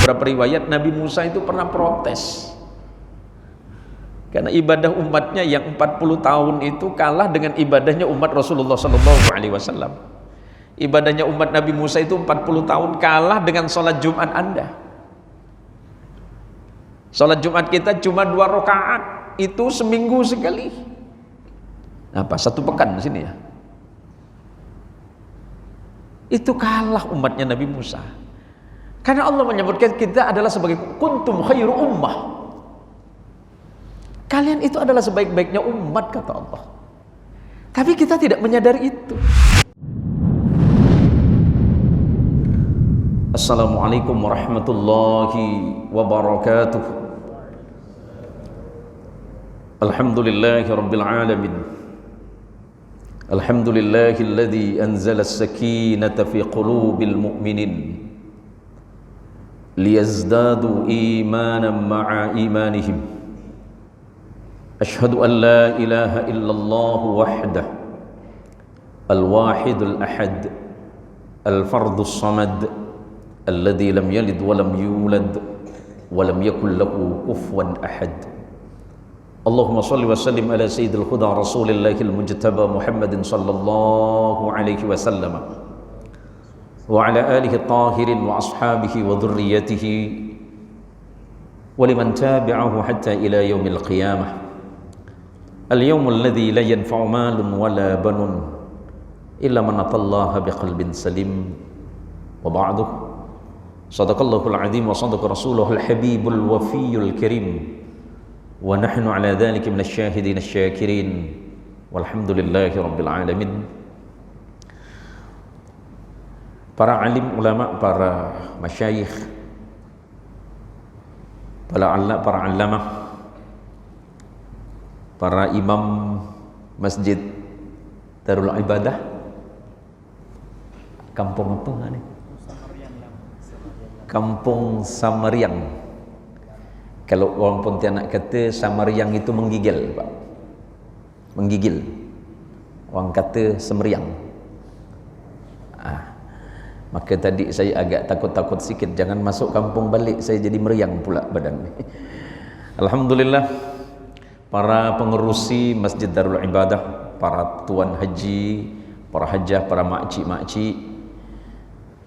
beberapa riwayat Nabi Musa itu pernah protes karena ibadah umatnya yang 40 tahun itu kalah dengan ibadahnya umat Rasulullah SAW. Ibadahnya umat Nabi Musa itu 40 tahun kalah dengan sholat Jumat Anda. Sholat Jumat kita cuma 2 rakaat, itu seminggu sekali. Apa? 1 pekan di sini ya. Itu kalah umatnya Nabi Musa. Karena Allah menyebutkan kita adalah sebagai kuntum khairu ummah. Kalian itu adalah sebaik-baiknya umat, kata Allah. Tapi kita tidak menyadari itu. Assalamualaikum warahmatullahi wabarakatuh. Alhamdulillahi rabbil alamin. Alhamdulillahilladzi anzala as-sakinata fi qulubil mu'minin liyazdadu imanan ma'a imanihim. Ashhadu an la ilaha illallah wahdah al-wahidul ahad al-fardus samad alladzi lam yalid wa lam yulad wa lam yakul lahu kufuwan ahad. Allahumma salli wa sallim ala sayyidil huda rasulillahil mujtaba Muhammadin sallallahu alaihi wasallam wa ala alihi tahirin wa ashabihi wa dhurriyyatihi wa liman tabi'ahu hatta ila yaumil qiyamah. Al-yawmul ladzi la yanfa'u malun wala banun illa man atallaha biqalbin salim. Wa ba'du. Shadaqallahul 'azim wa shadaqa rasuluhul habibul wafiyul karim. Wa nahnu 'ala dzalika minasy syahidin asy-syakirin. Walhamdulillahi rabbil alamin. Para alim ulama, para masyayikh, para allamah, para imam masjid Darul Ibadah, kampung apa nih? Kampung Samariang. Kalau orang Pontianak kata Samariang itu menggigil, Pak. Menggigil. Orang kata semeriang. Maka tadi saya agak takut-takut sikit, jangan masuk kampung balik saya jadi meriang pula badan. Alhamdulillah. Para pengerusi Masjid Darul Ibadah, para tuan haji, para hajah, para makcik-makcik,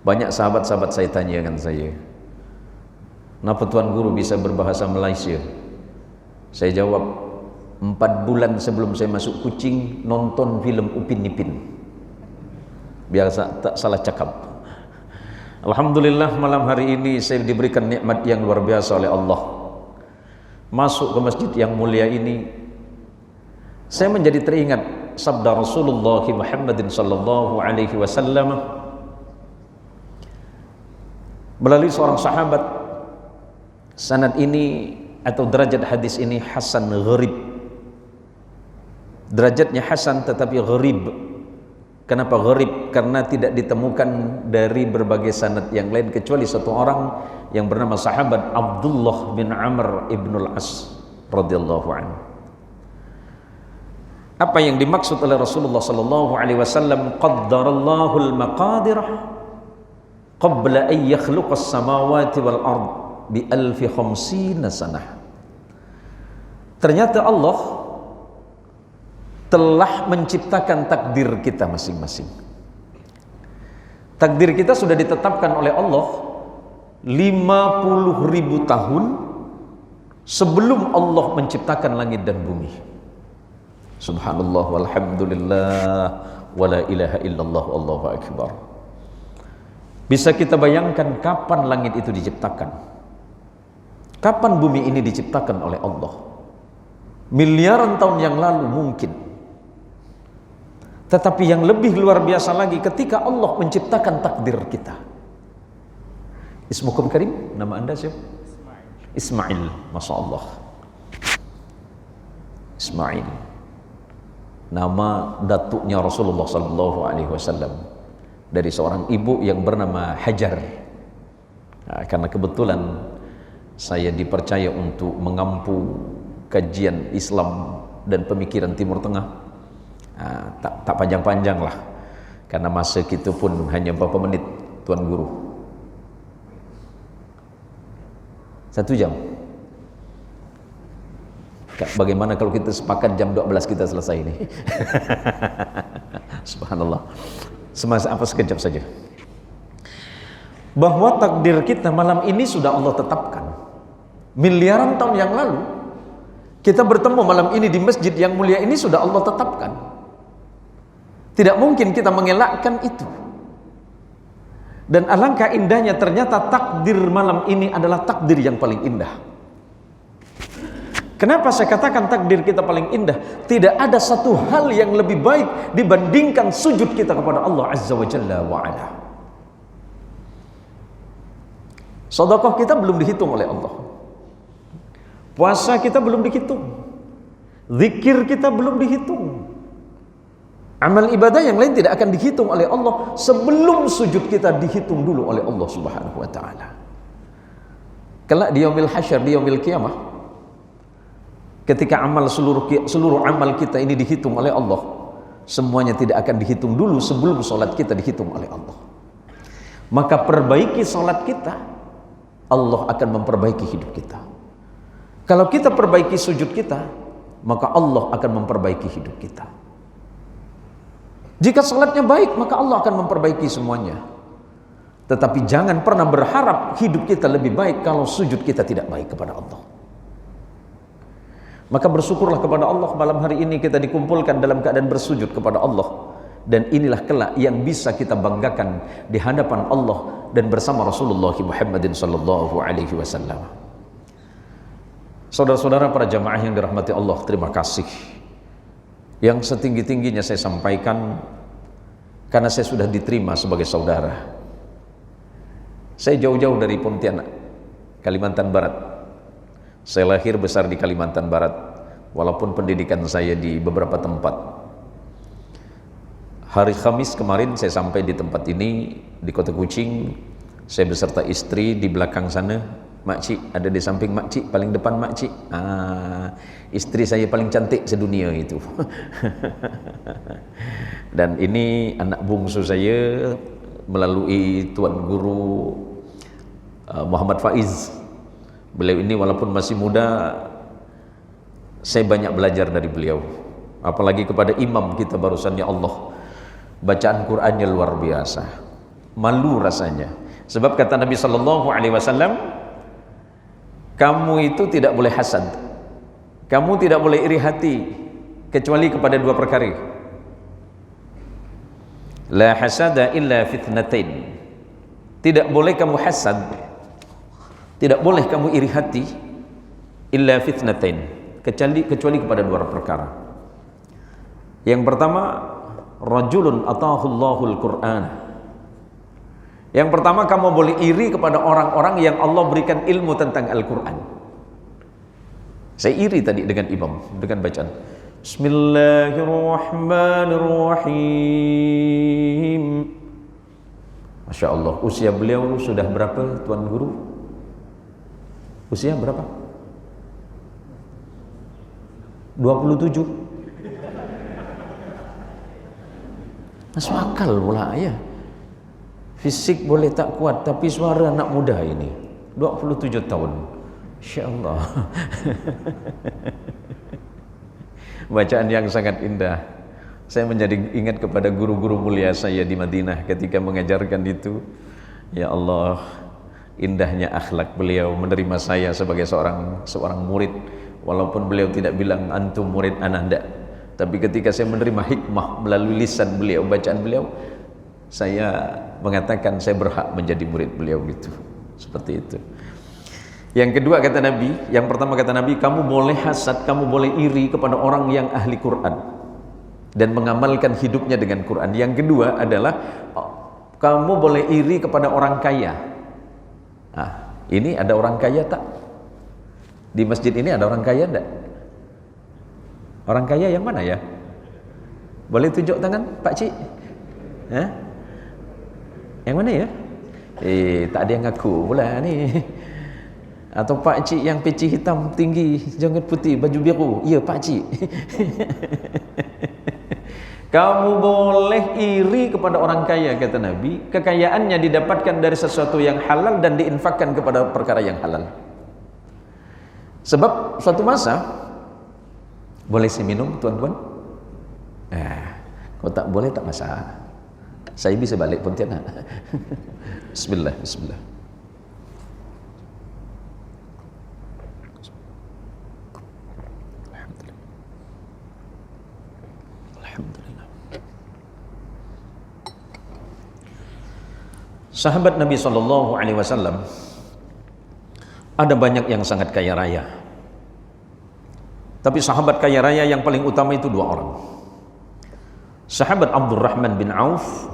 banyak sahabat-sahabat saya tanyakan saya, kenapa Tuan Guru bisa berbahasa Malaysia? Saya jawab, 4 bulan sebelum saya masuk Kuching nonton filem Upin Ipin, biar tak salah cakap. Alhamdulillah malam hari ini saya diberikan nikmat yang luar biasa oleh Allah. Masuk ke masjid yang mulia ini, saya menjadi teringat sabda Rasulullah Muhammadin sallallahu alaihi wasallam melalui seorang sahabat. Sanad ini atau derajat hadis ini hasan gharib. Derajatnya hasan tetapi gharib. Kenapa gharib? Karena tidak ditemukan dari berbagai sanad yang lain kecuali satu orang yang bernama sahabat Abdullah bin Amr ibn al-As radhiyallahu anhu. Apa yang dimaksud oleh Rasulullah sallallahu alaihi wasallam, qaddarallahu al-maqadir qabla an yakhluqa as-samawati wal ard bi 1050 sanah. Ternyata Allah telah menciptakan takdir kita masing-masing. Takdir kita sudah ditetapkan oleh Allah 50.000 tahun sebelum Allah menciptakan langit dan bumi. Subhanallah walhamdulillah wala ilaha illallah wallahu akbar. Bisa kita bayangkan kapan langit itu diciptakan? Kapan bumi ini diciptakan oleh Allah? Miliaran tahun yang lalu mungkin. Tetapi yang lebih luar biasa lagi ketika Allah menciptakan takdir kita. Ismukum karim, nama anda siapa? Ismail. Masya Allah. Ismail. Nama datuknya Rasulullah sallallahu alaihi wasallam dari seorang ibu yang bernama Hajar. Nah, karena kebetulan saya dipercaya untuk mengampu kajian Islam dan pemikiran Timur Tengah. Tak panjang-panjang lah, karena masa kita pun hanya beberapa menit, Tuan Guru. 1 jam. Bagaimana kalau kita sepakat jam 12 kita selesai ini? Subhanallah. Semasa apa sekejap saja. Bahwa takdir kita malam ini sudah Allah tetapkan. Miliaran tahun yang lalu kita bertemu malam ini di masjid yang mulia ini sudah Allah tetapkan. Tidak mungkin kita mengelakkan itu. Dan alangkah indahnya ternyata takdir malam ini adalah takdir yang paling indah. Kenapa saya katakan takdir kita paling indah? Tidak ada satu hal yang lebih baik dibandingkan sujud kita kepada Allah Azza wa Jalla wa Ala. Sedekah kita belum dihitung oleh Allah. Puasa kita belum dihitung. Zikir kita belum dihitung. Amal ibadah yang lain tidak akan dihitung oleh Allah sebelum sujud kita dihitung dulu oleh Allah Subhanahu wa taala. Kelak di yaumil hasyr, di yaumil qiyamah, ketika seluruh amal kita ini dihitung oleh Allah, semuanya tidak akan dihitung dulu sebelum salat kita dihitung oleh Allah. Maka perbaiki salat kita, Allah akan memperbaiki hidup kita. Kalau kita perbaiki sujud kita, maka Allah akan memperbaiki hidup kita. Jika salatnya baik, maka Allah akan memperbaiki semuanya. Tetapi jangan pernah berharap hidup kita lebih baik kalau sujud kita tidak baik kepada Allah. Maka bersyukurlah kepada Allah malam hari ini kita dikumpulkan dalam keadaan bersujud kepada Allah. Dan inilah kelak yang bisa kita banggakan di hadapan Allah dan bersama Rasulullah Muhammadin sallallahu alaihi wasallam. Saudara-saudara para jamaah yang dirahmati Allah, terima kasih. Yang setinggi-tingginya saya sampaikan karena saya sudah diterima sebagai saudara. Saya jauh-jauh dari Pontianak, Kalimantan Barat. Saya lahir besar di Kalimantan Barat, walaupun pendidikan saya di beberapa tempat. Hari Kamis kemarin saya sampai di tempat ini, di Kota Kucing. Saya beserta istri di belakang sana. Makcik ada di samping makcik, paling depan makcik. Istri saya paling cantik sedunia itu. Dan ini anak bungsu saya melalui Tuan Guru Muhammad Faiz. Beliau ini walaupun masih muda, saya banyak belajar dari beliau. Apalagi kepada imam kita barusan, ya Allah, bacaan Qur'annya luar biasa. Malu rasanya. Sebab kata Nabi sallallahu alaihi wasallam, kamu itu tidak boleh hasad, kamu tidak boleh iri hati kecuali kepada 2 perkara. La hasada illa fitnatain. Tidak boleh kamu hasad, tidak boleh kamu iri hati, illa fitnatain, kecuali kepada 2 perkara. Yang pertama, rajulun atahu Allahul Qur'an. Yang pertama, kamu boleh iri kepada orang-orang yang Allah berikan ilmu tentang Al-Quran. Saya iri tadi dengan imam, dengan bacaan Bismillahirrahmanirrahim. Masya Allah, usia beliau sudah berapa, Tuan Guru? Usia berapa? 27. Masuk akal pula ya. Fisik boleh tak kuat, tapi suara anak muda ini 27 tahun. Insya Allah. Bacaan yang sangat indah. Saya menjadi ingat kepada guru-guru mulia saya di Madinah ketika mengajarkan itu. Ya Allah, indahnya akhlak beliau menerima saya sebagai seorang murid. Walaupun beliau tidak bilang antum murid ananda, tapi ketika saya menerima hikmah melalui lisan beliau, bacaan beliau, saya mengatakan saya berhak menjadi murid beliau gitu. Seperti itu. Yang kedua kata Nabi, yang pertama kata Nabi, kamu boleh hasad, kamu boleh iri kepada orang yang ahli Quran dan mengamalkan hidupnya dengan Quran. Yang kedua adalah kamu boleh iri kepada orang kaya. Ini ada orang kaya tak? Di masjid ini ada orang kaya enggak? Orang kaya yang mana ya? Boleh tunjuk tangan, Pak Cik? Yang mana ya? Tak ada yang ngaku pula ni. Atau Pak Cik yang peci hitam tinggi, janggut putih, baju biru. Ya, Pak Cik. Kamu boleh iri kepada orang kaya, kata Nabi. Kekayaannya didapatkan dari sesuatu yang halal dan diinfakkan kepada perkara yang halal. Sebab suatu masa, boleh saya minum tuan-tuan? Kalau tak boleh tak masalah. Saya bisa balik Pontianak. Bismillah, bismillah. Alhamdulillah. Sahabat Nabi SAW ada banyak yang sangat kaya raya. Tapi sahabat kaya raya yang paling utama itu dua orang. Sahabat Abdurrahman bin Auf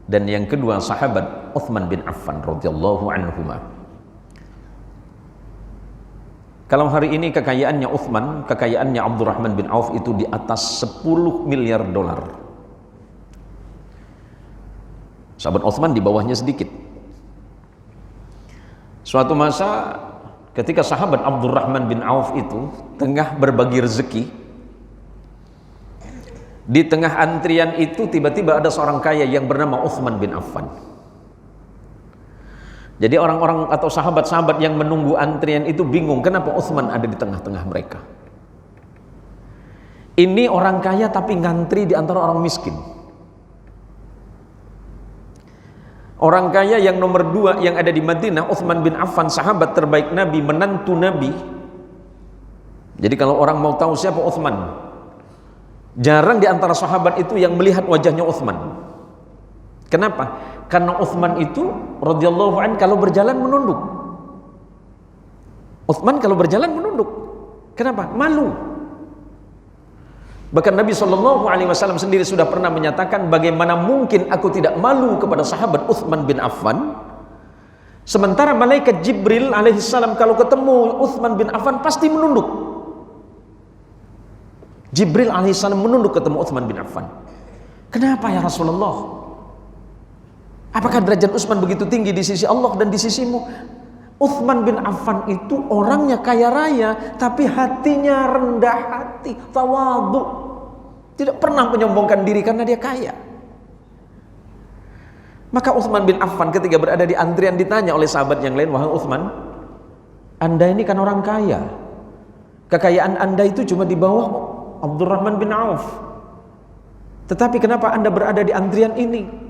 dan yang kedua sahabat Uthman bin Affan radhiyallahu anhuma. Kalau hari ini kekayaannya Uthman, kekayaannya Abdurrahman bin Auf itu di atas 10 miliar dolar. Sahabat Uthman di bawahnya sedikit. Suatu masa ketika sahabat Abdurrahman bin Auf itu tengah berbagi rezeki, di tengah antrian itu tiba-tiba ada seorang kaya yang bernama Uthman bin Affan. Jadi orang-orang atau sahabat-sahabat yang menunggu antrian itu bingung kenapa Uthman ada di tengah-tengah mereka. Ini orang kaya tapi ngantri di antara orang miskin. Orang kaya yang nomor 2 yang ada di Madinah, Uthman bin Affan, sahabat terbaik Nabi, menantu Nabi. Jadi kalau orang mau tahu siapa Uthman, jarang di antara sahabat itu yang melihat wajahnya Uthman. Kenapa? Karena Uthman itu radhiyallahu anhu kalau berjalan menunduk. Uthman kalau berjalan menunduk. Kenapa? Malu. Bahkan Nabi SAW sendiri sudah pernah menyatakan, bagaimana mungkin aku tidak malu kepada sahabat Uthman bin Affan, sementara malaikat Jibril alaihissalam kalau ketemu Uthman bin Affan pasti menunduk. Jibril alaihissalam menunduk ketemu Uthman bin Affan. Kenapa ya Rasulullah? Apakah derajat Utsman begitu tinggi di sisi Allah dan di sisimu? Uthman bin Affan itu orangnya kaya raya, tapi hatinya rendah hati, tawadhu. Tidak pernah menyombongkan diri karena dia kaya. Maka Uthman bin Affan ketika berada di antrian ditanya oleh sahabat yang lain, wahai Uthman, Anda ini kan orang kaya. Kekayaan Anda itu cuma di bawah Abdurrahman bin Auf. Tetapi kenapa Anda berada di antrian ini?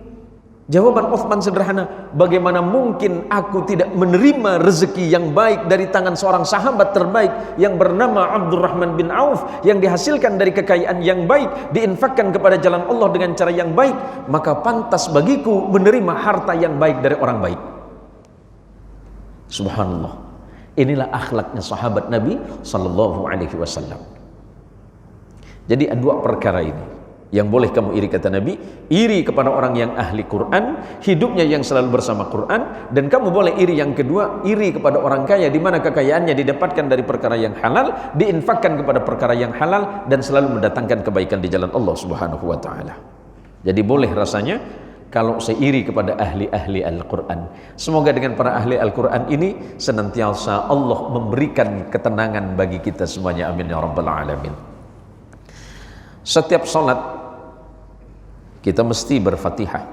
Jawaban Uthman sederhana, bagaimana mungkin aku tidak menerima rezeki yang baik dari tangan seorang sahabat terbaik yang bernama Abdurrahman bin Auf, yang dihasilkan dari kekayaan yang baik, diinfakkan kepada jalan Allah dengan cara yang baik, maka pantas bagiku menerima harta yang baik dari orang baik. Subhanallah. Inilah akhlaknya sahabat Nabi sallallahu alaihi wasallam. Jadi dua perkara ini yang boleh kamu iri, kata Nabi, iri kepada orang yang ahli Quran, hidupnya yang selalu bersama Quran, dan kamu boleh iri yang kedua, iri kepada orang kaya di mana kekayaannya didapatkan dari perkara yang halal, diinfakkan kepada perkara yang halal, dan selalu mendatangkan kebaikan di jalan Allah Subhanahu wa taala. Jadi boleh rasanya kalau saya iri kepada ahli-ahli Al-Quran. Semoga dengan para ahli Al-Quran ini senantiasa Allah memberikan ketenangan bagi kita semuanya, amin ya rabbal alamin. Setiap salat kita mesti berfatihah.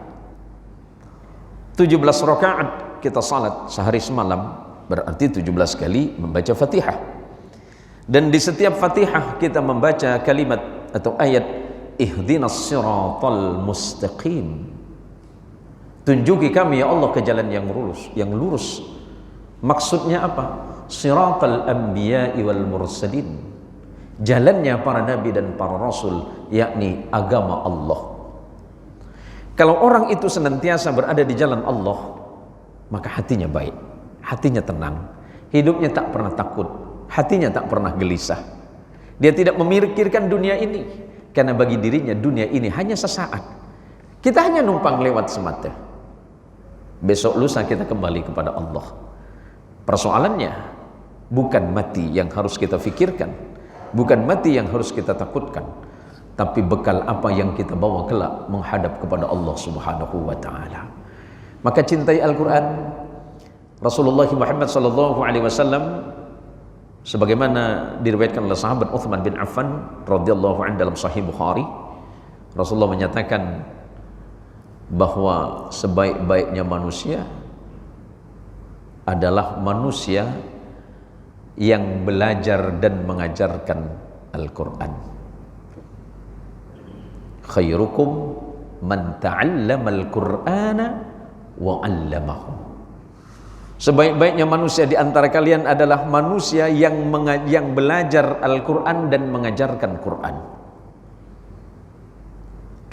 17 rakaat kita salat sehari semalam, berarti 17 kali membaca fatihah. Dan di setiap fatihah kita membaca kalimat atau ayat ihdinas siratal mustaqim. Tunjuki kami ya Allah ke jalan yang lurus. Maksudnya apa? Siratal anbiya'i wal mursalin. Jalannya para nabi dan para rasul, yakni agama Allah. Kalau orang itu senantiasa berada di jalan Allah, maka hatinya baik, hatinya tenang, hidupnya tak pernah takut, hatinya tak pernah gelisah. Dia tidak memikirkan dunia ini, karena bagi dirinya dunia ini hanya sesaat. Kita hanya numpang lewat semata. Besok lusa kita kembali kepada Allah. Persoalannya bukan mati yang harus kita pikirkan, bukan mati yang harus kita takutkan, tapi bekal apa yang kita bawa kelak menghadap kepada Allah Subhanahu wa taala. Maka cintai Al-Qur'an. Rasulullah Muhammad sallallahu alaihi wasallam sebagaimana diriwayatkan oleh sahabat Uthman bin Affan radhiyallahu anhu dalam Sahih Bukhari, Rasulullah menyatakan bahwa sebaik-baiknya manusia adalah manusia yang belajar dan mengajarkan Al-Quran. Khairukum man ta'allama al-Qur'ana wa 'allamahu. Sebaik-baiknya manusia di antara kalian adalah manusia yang belajar Al-Quran dan mengajarkan Quran.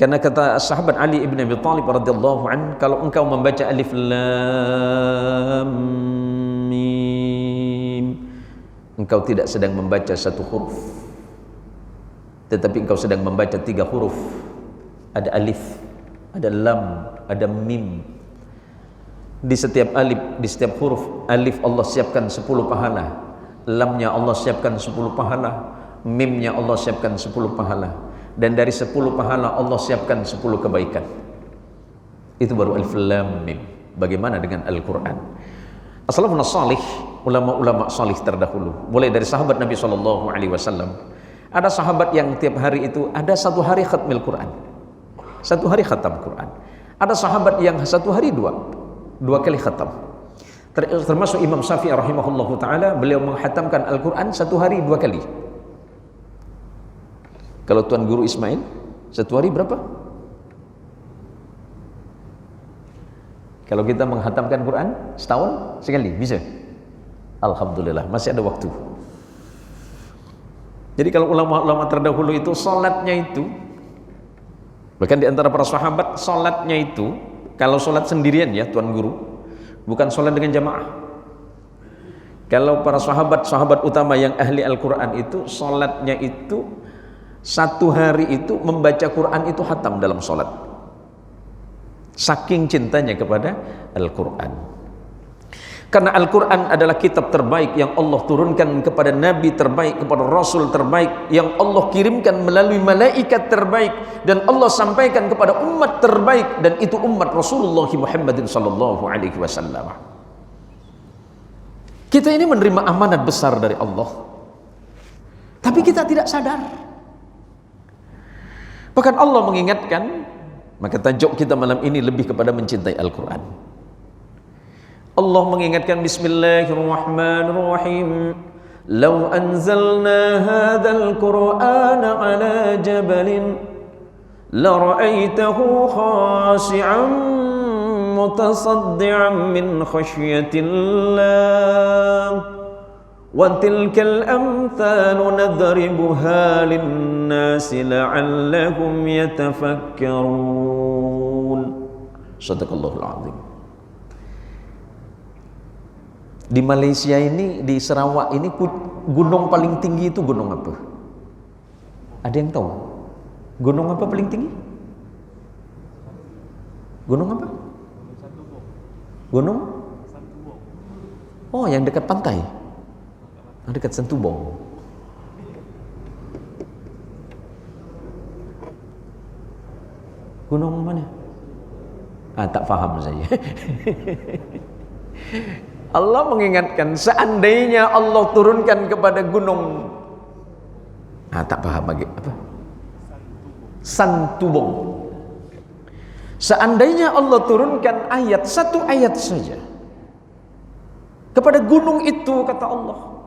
Karena kata sahabat Ali ibn Abi Thalib radhiyallahu an, kalau engkau membaca alif lam mim, engkau tidak sedang membaca satu huruf, tetapi engkau sedang membaca 3 huruf. Ada alif, ada lam, ada mim. Di setiap alif, di setiap huruf alif Allah siapkan 10 pahala, lamnya Allah siapkan 10 pahala, mimnya Allah siapkan 10 pahala, dan dari 10 pahala Allah siapkan 10 kebaikan. Itu baru alif lam mim. Bagaimana dengan Al-Quran? As-salafun as-salih, ulama-ulama salih terdahulu, mulai dari sahabat Nabi SAW. Ada sahabat yang tiap hari itu ada 1 hari khatmil Quran, 1 hari khatam Quran. Ada sahabat yang 1 hari 2 kali khatam. Termasuk Imam Syafi'i rahimahullahu ta'ala, beliau menghatamkan Al-Quran 1 hari 2 kali. Kalau Tuan Guru Ismail 1 hari berapa? Kalau kita menghatamkan Quran setahun sekali, bisa? Alhamdulillah, masih ada waktu. Jadi kalau ulama-ulama terdahulu itu salatnya itu, bahkan di antara para sahabat salatnya itu, kalau salat sendirian ya Tuan Guru, bukan salat dengan jamaah. Kalau para sahabat utama yang ahli Al-Quran itu salatnya itu 1 hari itu membaca Quran itu hatam dalam salat. Saking cintanya kepada Al-Quran. Karena Al-Quran adalah kitab terbaik yang Allah turunkan kepada Nabi terbaik, kepada Rasul terbaik, yang Allah kirimkan melalui malaikat terbaik, dan Allah sampaikan kepada umat terbaik, dan itu umat Rasulullah Muhammadin sallallahu alaihi wasallam. Kita ini menerima amanat besar dari Allah, tapi kita tidak sadar. Bahkan Allah mengingatkan, maka tajuk kita malam ini lebih kepada mencintai Al-Quran. Allah mengingatkan, Bismillahirrahmanirrahim, "Lau anzalna hadzal Qur'ana 'ala jabalin la ra'aitahu khashi'an mutasaddi'an min khashyatillah wa tilkal amthalu nadribuha lin-nasi la'allahum yatafakkarun." Shadaqallahul 'azim. Di Malaysia ini, di Sarawak ini, gunung paling tinggi itu gunung apa? Ada yang tahu? Gunung apa paling tinggi? Gunung apa? Gunung? Oh, yang dekat pantai. Yang dekat Santubong. Gunung mana? Tak faham saya. Allah mengingatkan, seandainya Allah turunkan kepada gunung, tak paham lagi apa? Santubong. Seandainya Allah turunkan ayat, 1 ayat saja kepada gunung itu, kata Allah,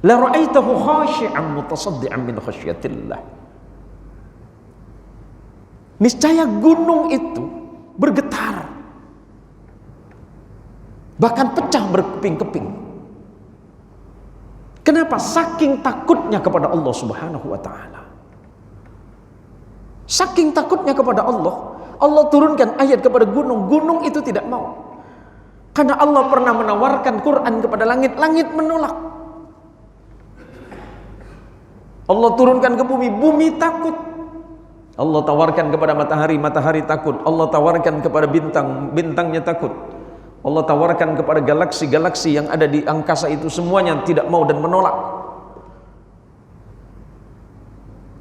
la ra'aitahu khashi'an mutasaddi'an min khasyatillah. Niscaya gunung itu bergetar, bahkan pecah berkeping-keping. Kenapa? Saking takutnya kepada Allah Subhanahu wa ta'ala. Saking takutnya kepada Allah, Allah turunkan ayat kepada gunung. Gunung itu tidak mau. Karena Allah pernah menawarkan Quran kepada langit, langit menolak. Allah turunkan ke bumi, bumi takut. Allah tawarkan kepada matahari, matahari takut. Allah tawarkan kepada bintang, bintangnya takut. Allah tawarkan kepada galaksi-galaksi yang ada di angkasa itu, semuanya tidak mau dan menolak.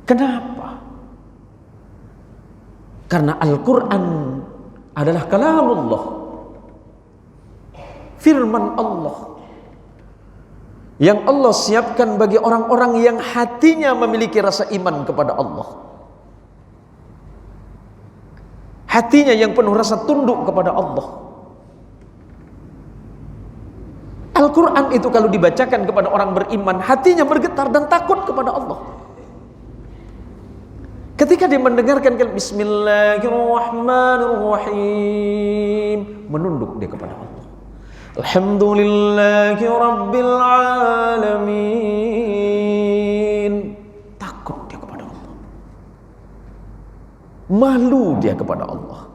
Kenapa? Karena Al-Quran adalah kalamullah, firman Allah, yang Allah siapkan bagi orang-orang yang hatinya memiliki rasa iman kepada Allah, hatinya yang penuh rasa tunduk kepada Allah. Al-Quran itu kalau dibacakan kepada orang beriman, hatinya bergetar dan takut kepada Allah. Ketika dia mendengarkan Bismillahirrahmanirrahim, menunduk dia kepada Allah. Alhamdulillahi Rabbil Alamin. Takut dia kepada Allah. Malu dia kepada Allah.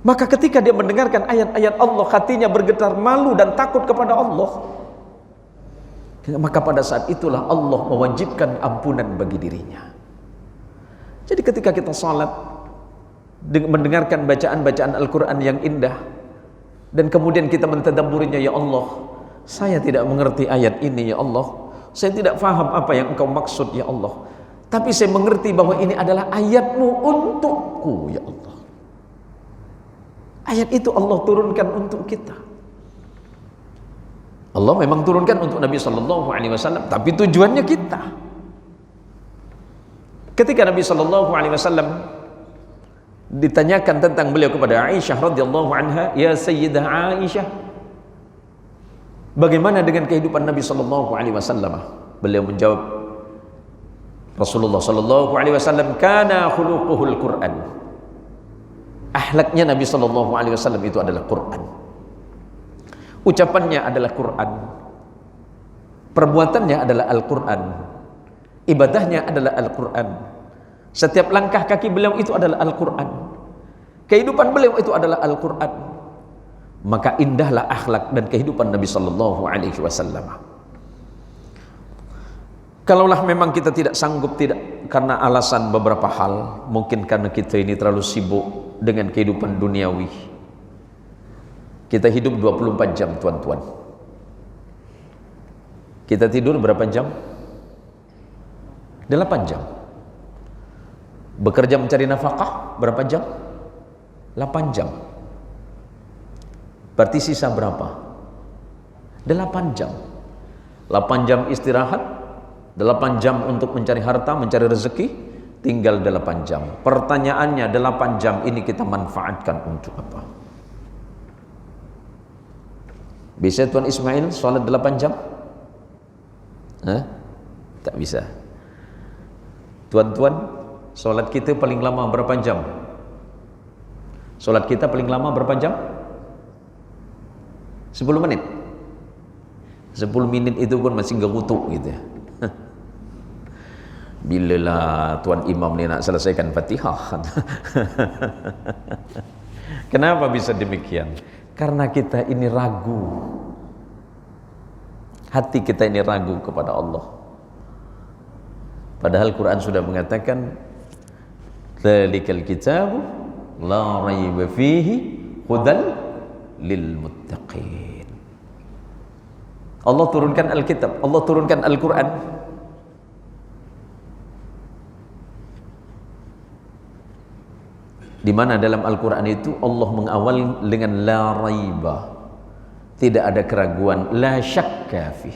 Maka ketika dia mendengarkan ayat-ayat Allah, hatinya bergetar malu dan takut kepada Allah. Maka pada saat itulah Allah mewajibkan ampunan bagi dirinya. Jadi ketika kita salat, mendengarkan bacaan-bacaan Al-Quran yang indah, dan kemudian kita mentadabburinya, ya Allah, saya tidak mengerti ayat ini, ya Allah, saya tidak faham apa yang Engkau maksud, ya Allah, tapi saya mengerti bahwa ini adalah ayat-Mu untukku, ya Allah. Ayat itu Allah turunkan untuk kita. Allah memang turunkan untuk Nabi Sallallahu Alaihi Wasallam, tapi tujuannya kita. Ketika Nabi Sallallahu Alaihi Wasallam ditanyakan tentang beliau kepada Aisyah radhiyallahu anha, ya Sayyidah Aisyah, bagaimana dengan kehidupan Nabi Sallallahu Alaihi Wasallam? Beliau menjawab, Rasulullah Sallallahu Alaihi Wasallam kana khuluquhul Quran. Akhlaknya Nabi Sallallahu Alaihi Wasallam itu adalah Quran. Ucapannya adalah Quran. Perbuatannya adalah Al-Quran. Ibadahnya adalah Al-Quran. Setiap langkah kaki beliau itu adalah Al-Quran. Kehidupan beliau itu adalah Al-Quran. Maka indahlah akhlak dan kehidupan Nabi Sallallahu Alaihi Wasallam. Kalaulah memang kita tidak sanggup, tidak karena alasan beberapa hal, mungkin karena kita ini terlalu sibuk dengan kehidupan duniawi. Kita hidup 24 jam, tuan-tuan. Kita tidur berapa jam? 8 jam. Bekerja mencari nafkah berapa jam? 8 jam. Berarti sisa berapa? 8 jam. 8 jam istirahat, 8 jam untuk mencari harta, mencari rezeki, tinggal 8 jam. Pertanyaannya, 8 jam ini kita manfaatkan untuk apa? Bisa Tuan Ismail sholat 8 jam? Tak bisa. Tuan-tuan, sholat kita paling lama berapa jam? Sholat kita paling lama berapa jam? 10 menit. 10 menit itu pun masih nggak utuh gitu ya. Bilalah Tuan Imam ni nak selesaikan Fatihah. Kenapa bisa demikian? Karena kita ini ragu. Hati kita ini ragu kepada Allah. Padahal Quran sudah mengatakan, "Dzalikal kitabu la raiba fihi hudal lil muttaqin." Allah turunkan Alkitab, Allah turunkan Al-Quran. Di mana dalam Al-Quran itu Allah mengawal dengan la raiba, tidak ada keraguan, la syakka fih,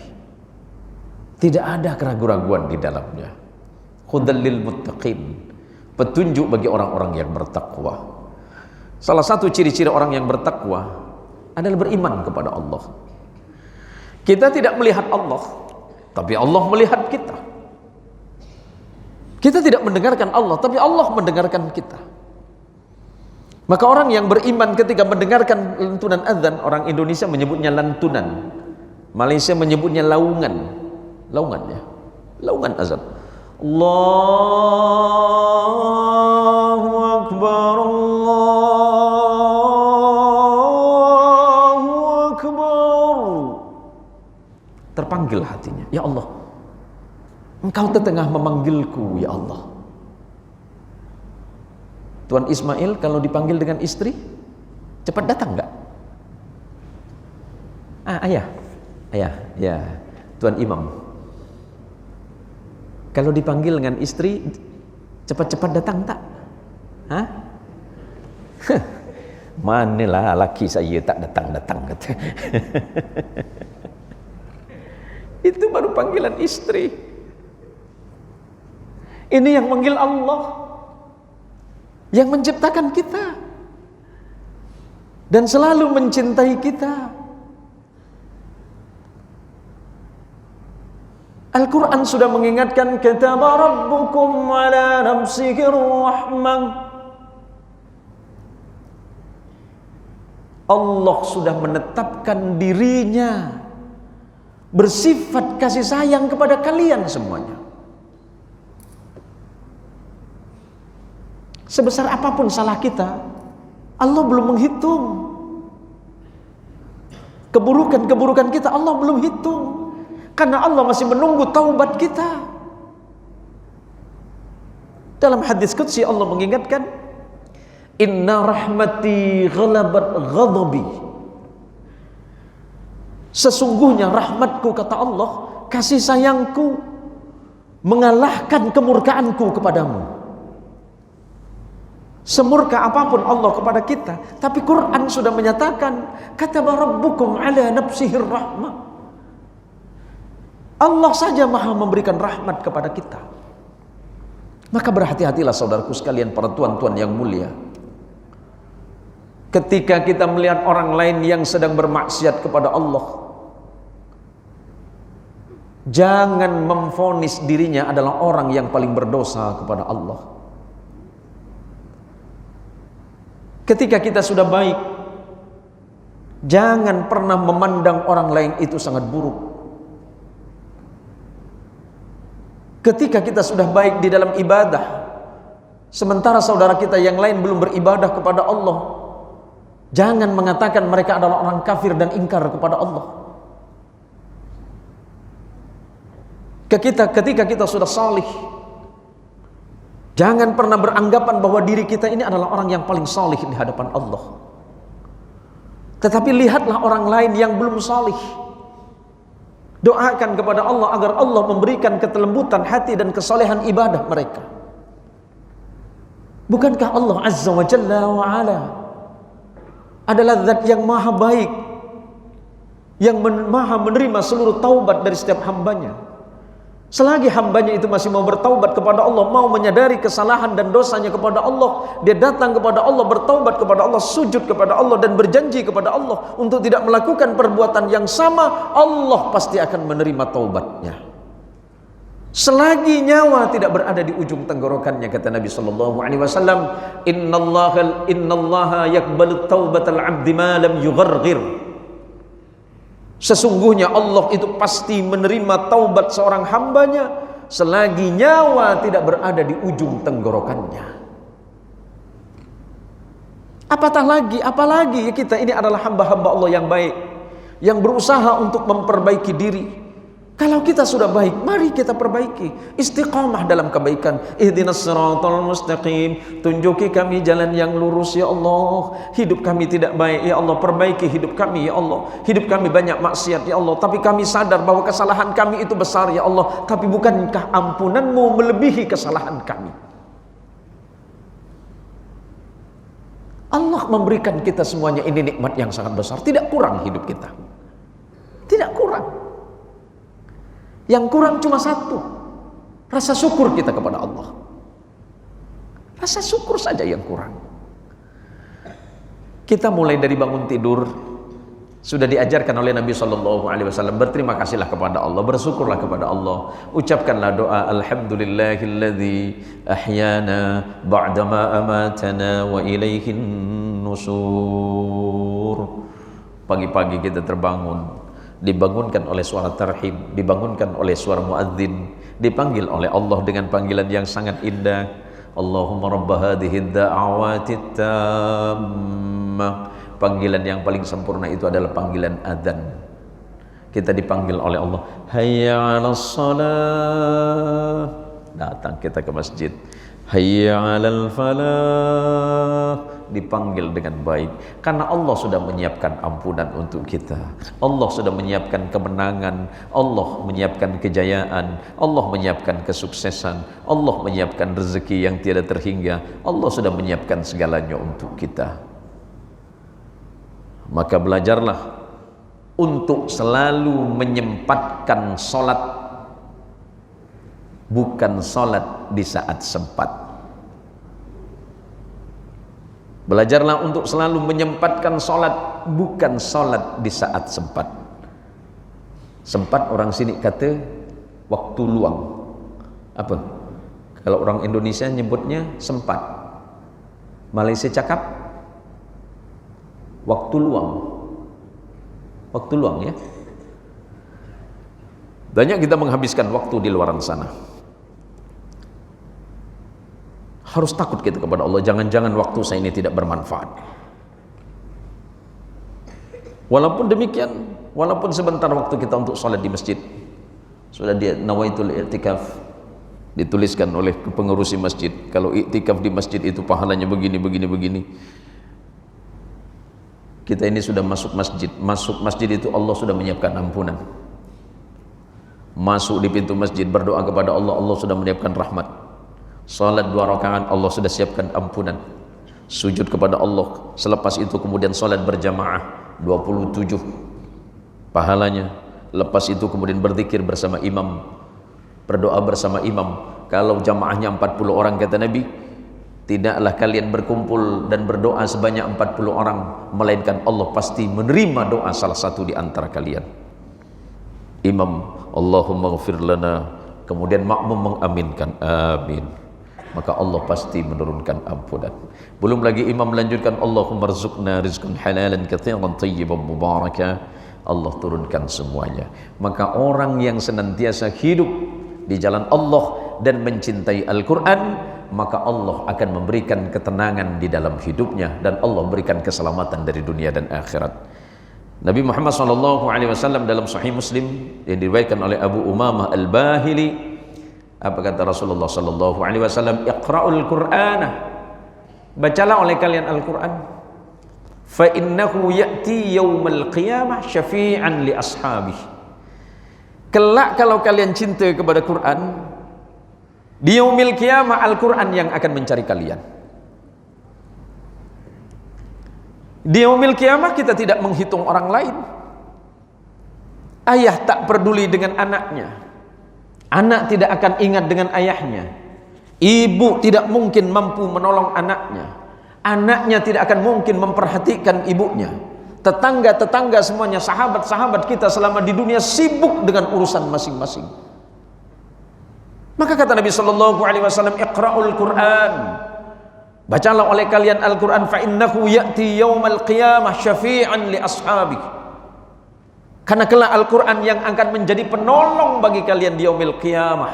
tidak ada keraguan-raguan di dalamnya. Hudal lil muttaqin, petunjuk bagi orang-orang yang bertakwa. Salah satu ciri-ciri orang yang bertakwa adalah beriman kepada Allah. Kita tidak melihat Allah, tapi Allah melihat kita. Kita tidak mendengarkan Allah, tapi Allah mendengarkan kita. Maka orang yang beriman ketika mendengarkan lantunan azan, orang Indonesia menyebutnya lantunan, Malaysia menyebutnya laungan. Laungan ya, laungan azan. Allahu Akbar, Allahu Akbar. Terpanggil hatinya, ya Allah, Engkau tengah memanggilku, ya Allah. Tuan Ismail kalau dipanggil dengan istri, cepat datang enggak? Ayah, ya, Tuan Imam. Kalau dipanggil dengan istri, cepat-cepat datang tak? Manalah laki saya tak datang-datang kata. Itu baru panggilan istri. Ini yang manggil Allah, yang menciptakan kita. dan selalu mencintai kita. Al-Quran sudah mengingatkan, kataba rabbukum ala nafsihi rahmah. Allah sudah menetapkan dirinya bersifat kasih sayang kepada kalian semuanya. Sebesar apapun salah kita, Allah belum menghitung. Keburukan-keburukan kita Allah belum hitung, karena Allah masih menunggu taubat kita. Dalam hadis qudsi Allah mengingatkan, inna rahmati ghalabat ghadabi. Sesungguhnya rahmatku, kata Allah, kasih sayangku mengalahkan kemurkaanku kepadamu. Semurka apapun Allah kepada kita, tapi Quran sudah menyatakan, kataba rabbukum ala nafsihi rahmah. Allah saja maha memberikan rahmat kepada kita. Maka berhati-hatilah saudaraku sekalian, para tuan-tuan yang mulia, ketika kita melihat orang lain yang sedang bermaksiat kepada Allah, jangan memvonis dirinya adalah orang yang paling berdosa kepada Allah. Ketika kita sudah baik, jangan pernah memandang orang lain itu sangat buruk. Ketika kita sudah baik di dalam ibadah, sementara saudara kita yang lain belum beribadah kepada Allah, jangan mengatakan mereka adalah orang kafir dan ingkar kepada Allah. Ketika kita sudah salih, jangan pernah beranggapan bahwa diri kita ini adalah orang yang paling salih di hadapan Allah. Tetapi lihatlah orang lain yang belum salih. Doakan kepada Allah agar Allah memberikan kelembutan hati dan kesalehan ibadah mereka. Bukankah Allah Azza wa Jalla wa Ala adalah zat yang maha baik, yang maha menerima seluruh taubat dari setiap hambanya? Selagi hambanya itu masih mau bertaubat kepada Allah, mau menyadari kesalahan dan dosanya kepada Allah, dia datang kepada Allah, bertaubat kepada Allah, sujud kepada Allah, dan berjanji kepada Allah untuk tidak melakukan perbuatan yang sama, Allah pasti akan menerima taubatnya. Selagi nyawa tidak berada di ujung tenggorokannya, kata Nabi SAW, Innallaha yakbalut taubatal abdi ma lam yugharghir. Sesungguhnya Allah itu pasti menerima taubat seorang hambanya selagi nyawa tidak berada di ujung tenggorokannya. Apalagi kita ini adalah hamba-hamba Allah yang baik, yang berusaha untuk memperbaiki diri. Kalau kita sudah baik, mari kita perbaiki. Istiqamah dalam kebaikan. Ihdinas siratal mustaqim. Tunjuki kami jalan yang lurus ya Allah. Hidup kami tidak baik ya Allah, perbaiki hidup kami ya Allah. Hidup kami banyak maksiat ya Allah, tapi kami sadar bahwa kesalahan kami itu besar ya Allah. Tapi bukankah ampunanmu melebihi kesalahan kami? Allah memberikan kita semuanya ini nikmat yang sangat besar. Tidak kurang hidup kita, tidak kurang. Yang kurang cuma satu, rasa syukur kita kepada Allah. Rasa syukur saja yang kurang. Kita mulai dari bangun tidur sudah diajarkan oleh Nabi SAW, berterima kasihlah kepada Allah, bersyukurlah kepada Allah, ucapkanlah doa alhamdulillahilladzi ahyana ba'dama amatana wa ilaihin nusur. Pagi-pagi kita terbangun, dibangunkan oleh suara tarhim, dibangunkan oleh suara muadzin, dipanggil oleh Allah dengan panggilan yang sangat indah. Allahumma rabba hadhihi da'awati tammah. Panggilan yang paling sempurna itu adalah panggilan adzan. Kita dipanggil oleh Allah, hayya 'alas shalah. Datang kita ke masjid, hayya 'alal falah. Dipanggil dengan baik karena Allah sudah menyiapkan ampunan untuk kita. Allah sudah menyiapkan kemenangan, Allah menyiapkan kejayaan, Allah menyiapkan kesuksesan, Allah menyiapkan rezeki yang tiada terhingga. Allah sudah menyiapkan segalanya untuk kita. Maka belajarlah untuk selalu menyempatkan sholat, bukan sholat di saat sempat. Belajarlah untuk selalu menyempatkan sholat, bukan sholat di saat sempat. Sempat orang sini kata waktu luang. Apa? Kalau orang Indonesia nyebutnya sempat. Malaysia cakap waktu luang. Waktu luang ya. Banyak kita menghabiskan waktu di luar sana. Harus takut kita kepada Allah, jangan-jangan waktu saya ini tidak bermanfaat. Walaupun demikian, walaupun sebentar waktu kita untuk sholat di masjid, sudah dia nawaitul i'tikaf, dituliskan oleh pengurusi masjid, kalau i'tikaf di masjid itu pahalanya begini, begini, begini. Kita ini sudah masuk masjid itu Allah sudah menyiapkan ampunan. Masuk di pintu masjid, berdoa kepada Allah, Allah sudah menyiapkan rahmat. Salat 2 rakaat, Allah sudah siapkan ampunan. Sujud kepada Allah, selepas itu kemudian salat berjamaah 27 pahalanya. Lepas itu kemudian berzikir bersama imam, berdoa bersama imam. Kalau jamaahnya 40 orang kata Nabi, tidaklah kalian berkumpul dan berdoa sebanyak 40 orang, melainkan Allah pasti menerima doa salah satu di antara kalian. Imam, Allahumma ghafir lana, kemudian makmum mengaminkan amin, maka Allah pasti menurunkan ampunan. Belum lagi imam melanjutkan Allahumma rzuqna rizqan halalan katsiran tayyiban mubaraka, Allah turunkan semuanya. Maka orang yang senantiasa hidup di jalan Allah dan mencintai Al-Quran, maka Allah akan memberikan ketenangan di dalam hidupnya dan Allah berikan keselamatan dari dunia dan akhirat. Nabi Muhammad SAW dalam Sahih Muslim yang diriwayatkan oleh Abu Umamah Al-Bahili, apa kata Rasulullah SAW? Iqra'ul Qur'ana, bacalah oleh kalian Al-Quran. Fa innahu ya'ti yawmal qiyamah syafi'an li ashabih. Kelak kalau kalian cinta kepada Quran, di yaumil qiyamah Al-Quran yang akan mencari kalian. Di yaumil qiyamah kita tidak menghitung orang lain. Ayah tak peduli dengan anaknya, anak tidak akan ingat dengan ayahnya, ibu tidak mungkin mampu menolong anaknya, anaknya tidak akan mungkin memperhatikan ibunya, tetangga-tetangga semuanya, sahabat-sahabat kita selama di dunia sibuk dengan urusan masing-masing. Maka kata Nabi SAW, Iqra'ul Quran, bacalah oleh kalian Al-Quran, fa innahu ya'ti yawmal qiyamah syafi'an li ashabih. Karena kelak Al-Quran yang akan menjadi penolong bagi kalian di yaumil qiyamah.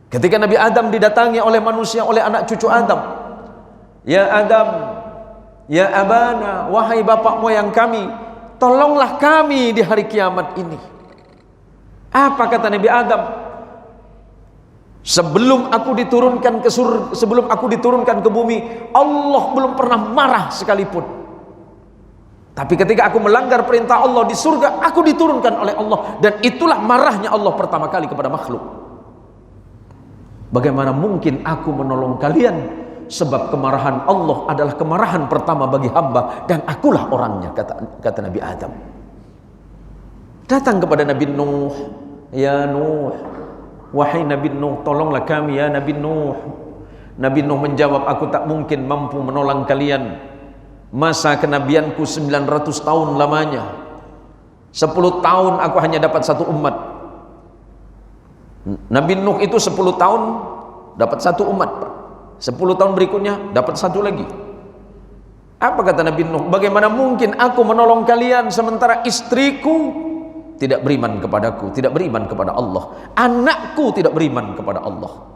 Ketika Nabi Adam didatangi oleh manusia, oleh anak cucu Adam, ya Adam, ya abana, wahai bapak moyang kami, tolonglah kami di hari kiamat ini. Apa kata Nabi Adam? Sebelum aku diturunkan ke surga, sebelum aku diturunkan ke bumi, Allah belum pernah marah sekalipun. Tapi ketika aku melanggar perintah Allah di surga, aku diturunkan oleh Allah, dan itulah marahnya Allah pertama kali kepada makhluk. Bagaimana mungkin aku menolong kalian? Sebab kemarahan Allah adalah kemarahan pertama bagi hamba, dan akulah orangnya, kata Nabi Adam. Datang kepada Nabi Nuh, ya Nuh, wahai Nabi Nuh, tolonglah kami ya Nabi Nuh. Nabi Nuh menjawab, aku tak mungkin mampu menolong kalian. Masa kenabianku 900 tahun lamanya, 10 tahun aku hanya dapat satu umat. Nabi Nuh itu 10 tahun dapat satu umat, 10 tahun berikutnya dapat satu lagi. Apa kata Nabi Nuh? Bagaimana mungkin aku menolong kalian sementara istriku tidak beriman kepadaku, tidak beriman kepada Allah, anakku tidak beriman kepada Allah.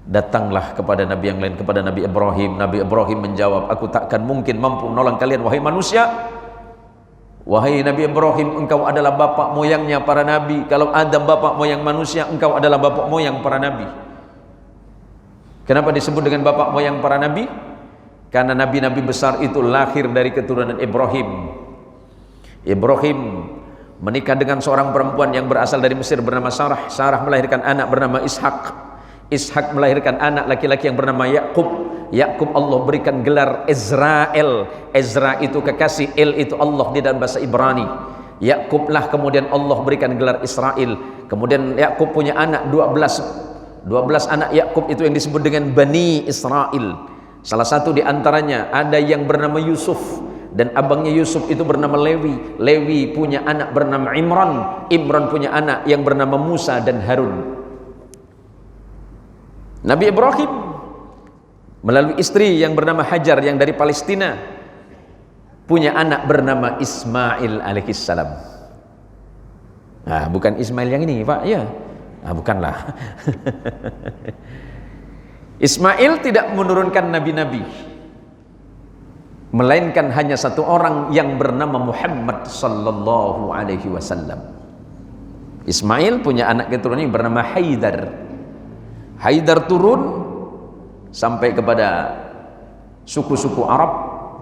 Datanglah kepada Nabi yang lain, kepada Nabi Ibrahim. Nabi Ibrahim menjawab, aku takkan mungkin mampu menolong kalian wahai manusia. Wahai Nabi Ibrahim, engkau adalah bapak moyangnya para nabi. Kalau Adam bapak moyang manusia, engkau adalah bapak moyang para nabi. Kenapa disebut dengan bapak moyang para nabi? Karena nabi-nabi besar itu lahir dari keturunan Ibrahim. Ibrahim menikah dengan seorang perempuan yang berasal dari Mesir bernama Sarah. Sarah melahirkan anak bernama Ishak. Ishak melahirkan anak laki-laki yang bernama Yakub. Yakub Allah berikan gelar Israel. Ezra itu kekasih, El itu Allah di dalam bahasa Ibrani. Yakub lah kemudian Allah berikan gelar Israel. Kemudian Yakub punya anak 12 anak Yakub itu yang disebut dengan Bani Israel. Salah satu di antaranya ada yang bernama Yusuf, dan abangnya Yusuf itu bernama Lewi. Lewi punya anak bernama Imran. Imran punya anak yang bernama Musa dan Harun. Nabi Ibrahim melalui istri yang bernama Hajar yang dari Palestina punya anak bernama Ismail alaihissalam. Nah, bukan Ismail yang ini, Pak, ya. Nah, bukanlah. Ismail tidak menurunkan nabi-nabi, melainkan hanya satu orang yang bernama Muhammad sallallahu alaihi wasallam. Ismail punya anak keturunan yang bernama Haidar. Haidar turun sampai kepada suku-suku Arab.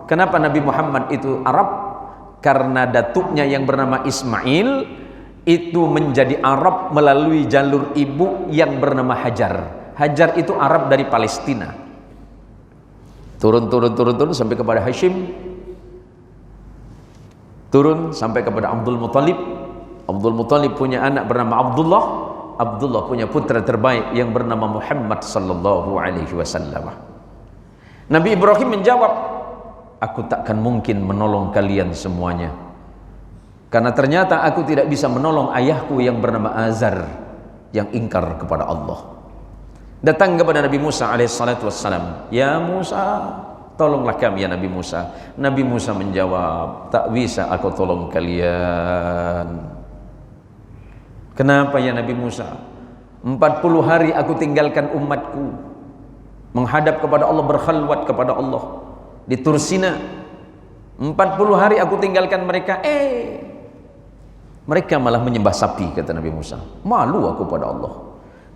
Kenapa Nabi Muhammad itu Arab? Karena datuknya yang bernama Ismail itu menjadi Arab melalui jalur ibu yang bernama Hajar. Hajar itu Arab dari Palestina. Turun sampai kepada Hashim. Turun sampai kepada Abdul Muthalib. Abdul Muthalib punya anak bernama Abdullah. Abdullah punya putra terbaik yang bernama Muhammad sallallahu alaihi wasallam. Nabi Ibrahim menjawab, aku takkan mungkin menolong kalian semuanya, karena ternyata aku tidak bisa menolong ayahku yang bernama Azar yang ingkar kepada Allah. Datang kepada Nabi Musa alaihissalatu wassalam, ya Musa, tolonglah kami ya Nabi Musa. Nabi Musa menjawab, tak bisa aku tolong kalian. Kenapa ya Nabi Musa? 40 hari aku tinggalkan umatku menghadap kepada Allah, berkhalwat kepada Allah di Tursina. 40 hari aku tinggalkan mereka, mereka malah menyembah sapi, kata Nabi Musa. Malu aku pada Allah.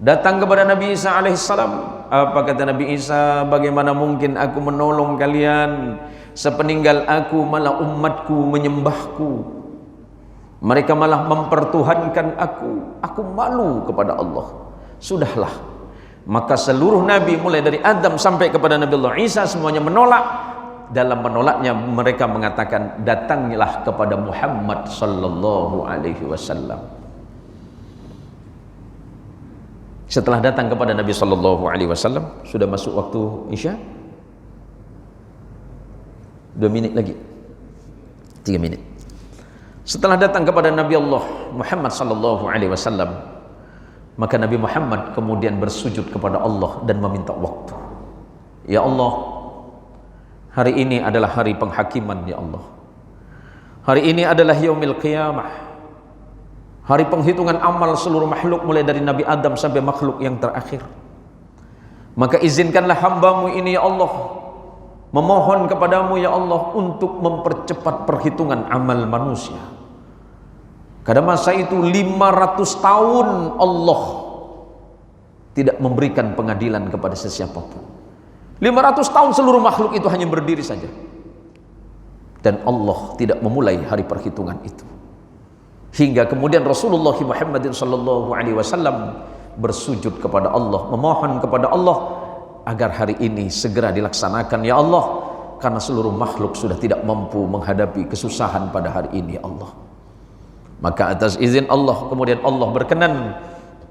Datang kepada Nabi Isa alaihissalam. Apa kata Nabi Isa? Bagaimana mungkin aku menolong kalian sepeninggal aku malah umatku menyembahku, mereka malah mempertuhankan aku. Aku malu kepada Allah. Sudahlah. Maka seluruh nabi mulai dari Adam sampai kepada Nabi Allah Isa semuanya menolak. Dalam menolaknya mereka mengatakan, datanglah kepada Muhammad sallallahu alaihi wasallam. Setelah datang kepada Nabi sallallahu alaihi wasallam, sudah masuk waktu Isya. 2 minit lagi. 3 minit. Setelah datang kepada Nabi Allah Muhammad sallallahu alaihi wasallam, maka Nabi Muhammad kemudian bersujud kepada Allah dan meminta waktu. Ya Allah, hari ini adalah hari penghakiman ya Allah. Hari ini adalah yaumil qiyamah, hari penghitungan amal seluruh makhluk mulai dari Nabi Adam sampai makhluk yang terakhir. Maka izinkanlah hambamu ini ya Allah, memohon kepadamu ya Allah untuk mempercepat perhitungan amal manusia. Pada masa itu 500 tahun Allah tidak memberikan pengadilan kepada sesiapapun. 500 tahun seluruh makhluk itu hanya berdiri saja, dan Allah tidak memulai hari perhitungan itu. Hingga kemudian Rasulullah Muhammad sallallahu alaihi wasallam bersujud kepada Allah, memohon kepada Allah agar hari ini segera dilaksanakan ya Allah, karena seluruh makhluk sudah tidak mampu menghadapi kesusahan pada hari ini ya Allah. Maka atas izin Allah kemudian Allah berkenan